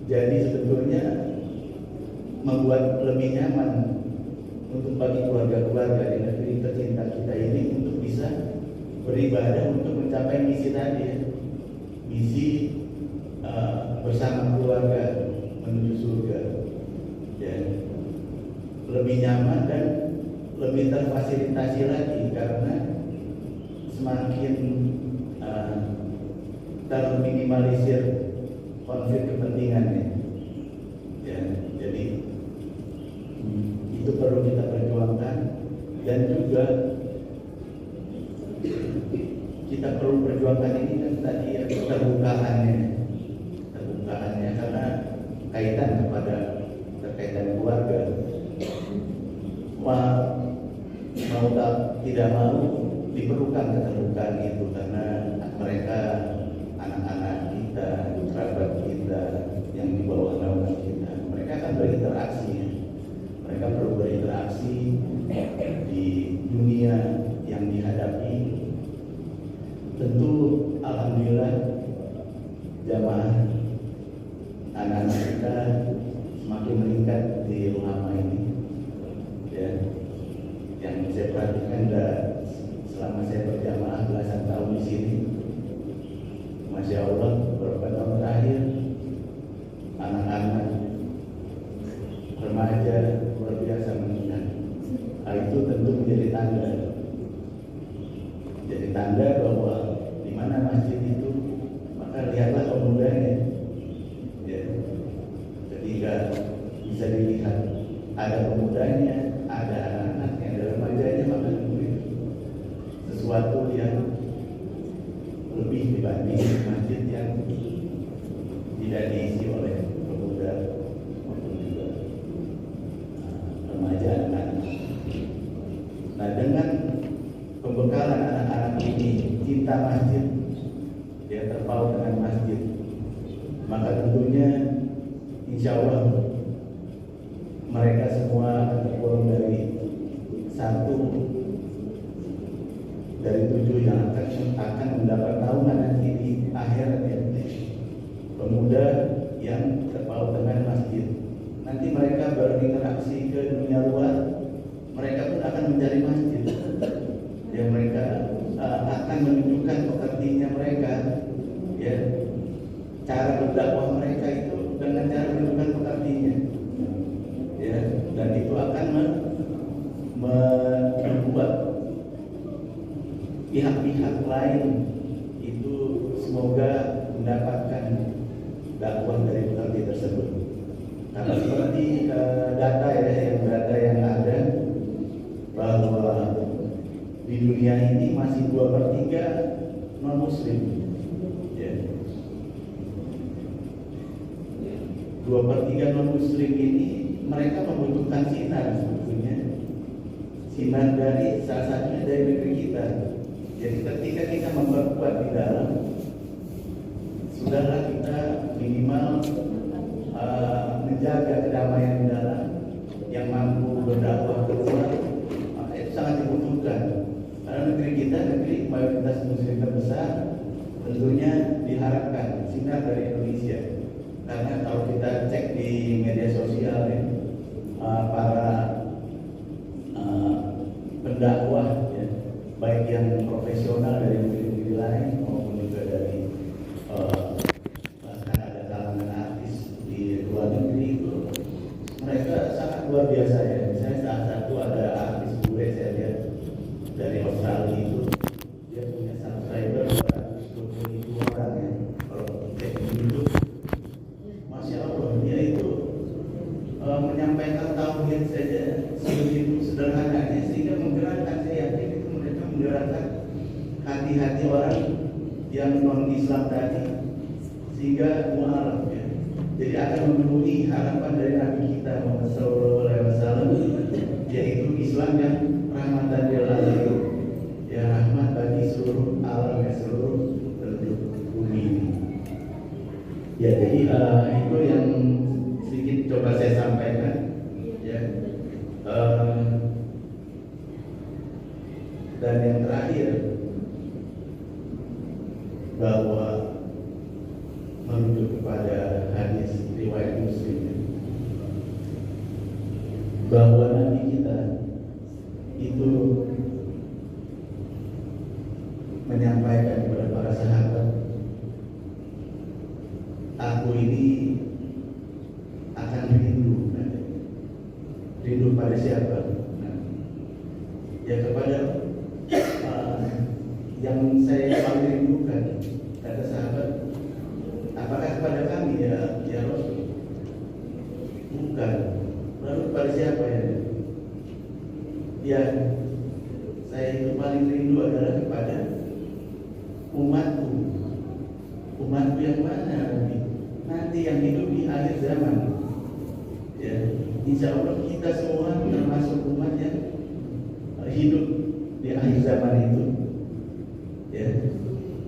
Jadi sebetulnya membuat lebih nyaman untuk bagi keluarga-keluarga di negeri tercinta kita ini untuk bisa beribadah untuk mencapai misi tadi ya. Misi bersama keluarga menuju surga ya. Lebih nyaman dan lebih terfasilitasi lagi karena semakin terminimalisir konflik kepentingannya ya. Jadi itu perlu kita perjuangkan dan juga kita perlu perjuangkan ini kan tadi ya, keterbukaannya karena kaitan kepada terkaitan keluarga. Mau tidak mau diperlukan keterbukaan itu karena mereka anak-anak kita, kerabat kita yang di bawah naungan kita, mereka akan berinteraksi. Mereka perlu berinteraksi di dunia yang dihadapi. Tentu alhamdulillah jamaah anak-anak kita semakin meningkat di Ruhama ini ya. Yang saya perhatikan selama saya berjamaah belasan tahun di sini, Masya Allah, beberapa tahun terakhir anak-anak remaja luar biasa meningkat. Itu tentu menjadi tanda bahwa di mana masjid itu maka lihatlah pemudanya ya. Ketika bisa dilihat ada pemudanya, ada anak-anaknya, ada remajanya, maka itu sesuatu yang lebih dibanding masjid yang tidak diisi oleh pemuda maupun juga remaja anak-anak. Nah, dengan pembekalan anak-anak ini cinta masjid, dia terpaut dengan masjid, maka tentunya insya Allah mereka semua akan tergolong dari 1 dari 7 yang akan mendapat naungan nanti di akhirat ya. Pemuda yang terpaut dengan masjid, nanti mereka berinteraksi ke dunia luar, mereka pun akan mencari masjid yang mereka akan menunjukkan pekertinya mereka ya. Cara berdakwah mereka itu dengan cara menunjukkan pekertinya ya, dan itu akan membuat pihak-pihak lain itu semoga mendapatkan dakwah dari pekerti tersebut. Karena seperti data yang ada bahwa di dunia ini masih 2/3 non muslim ya. 2/3 non muslim ini mereka membutuhkan sinar sebetulnya, sinar dari salah satunya dari negeri kita. Jadi ketika kita memperkuat di dalam, sudahlah kita minimal menjaga kedamaian di dalam, yang mampu berdakwah keluar, maka itu sangat dibutuhkan. Karena negeri kita negeri mayoritas muslim terbesar, tentunya diharapkan sinar dari Indonesia. Karena kalau kita cek di media sosial ya, para pendakwah ya, baik yang profesional dari negeri-negeri lain maupun juga dari bahkan ada kalangan artis di luar negeri itu, mereka sangat luar biasa ya. Misalnya salah satu ada artis bule saya lihat dari Australia itu, dia punya subscriber 220.000 orang ya. Kalau cek di YouTube, Masya Allah, dia itu menyampaikan tauhid saja sebegitu sederhananya sehingga menggerakkan, saya yakin itu mereka menggerakkan hati-hati orang yang non Islam tadi sehingga mu'alaf ya. Jadi akan memenuhi harapan dari Nabi kita Muhammad SAW, yaitu Islam yang rahmatan lil alamin ya, rahmat bagi seluruh alam ya, seluruh penduduk bumi ini ya. Jadi itu yang sedikit coba saya sampaikan ya. Dan yang terakhir, bahwa merujuk kepada hadis riwayat bahwa Nabi kita itu menyampaikan kepada para sahabat, aku ini akan rindu. Rindu pada siapa? Ya kepada yang saya paling rindukan. Kata sahabat, apakah kepada kami ya Rasul? Bukan. Lalu kepada siapa ya? Ya, saya itu paling rindu adalah kepada umatku. Umatku yang mana? Nanti yang hidup di akhir zaman. Ya, insya Allah kita semua termasuk umat yang hidup di akhir zaman itu. Ya,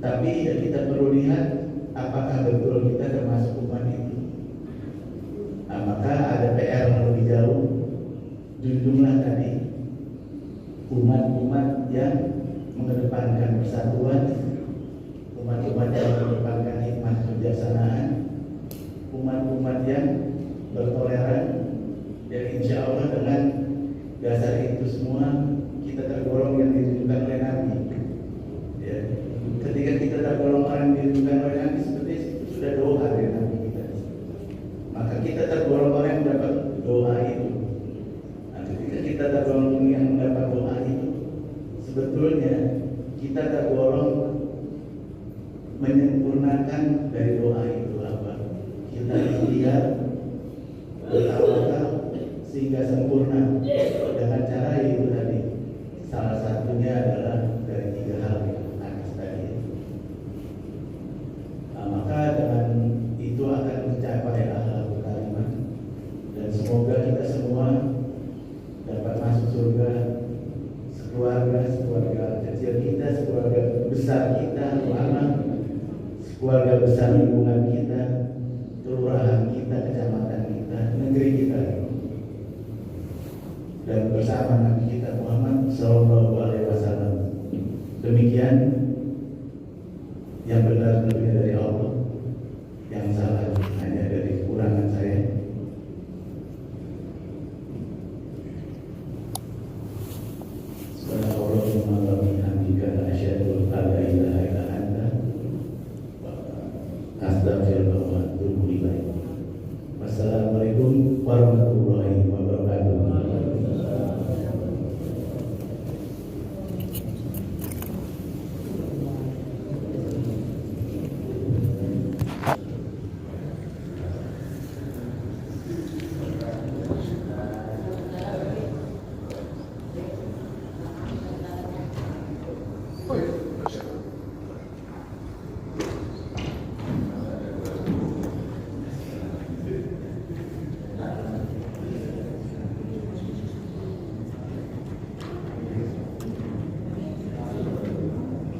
tapi ya kita perlu lihat apakah betul kita termasuk umat itu. Nah, maka ada PR yang lebih jauh. Junjunglah tadi umat-umat yang mengedepankan persatuan, umat-umat yang mengedepankan hikmah kebijaksanaan, umat-umat yang bertoleran. Dan insya Allah dengan dasar itu semua kita tergolong yang ditunjukkan oleh Nabi. Ya. Ketika kita tergolong orang yang ditunjukkan oleh Nabi, seperti itu sudah doa dari Nabi kita. Maka kita tergolong orang yang mendapat doa itu. Nah, ketika kita tergolong yang mendapat doa itu, sebetulnya kita tergolong menyempurnakan dari doa itu apa? Kita ikhtiar bertawakal sehingga sempurna dengan cara itu tadi. Salah satunya adalah dari 3 hal atas tadi. Nah, maka dengan itu akan mencapai akhlakul karimah, dan semoga kita semua dapat masuk surga, sekeluarga kecil kita, sekeluarga besar kita, keluarga besar lingkungan kita, kelurahan kita, kecamatan kita, negeri kita, dan bersama Nabi kita Muhammad Sallallahu Alaihi Wasallam. Demikian yang benar tentunya dari Allah, yang salah hanya dari kekurangan saya. Subhanallahumma wa bihamdika asyhadu an la ilaha illa anta astaghfiruka wa atubu ilaik. Wassalamualaikum warahmatullahi wabarakatuh.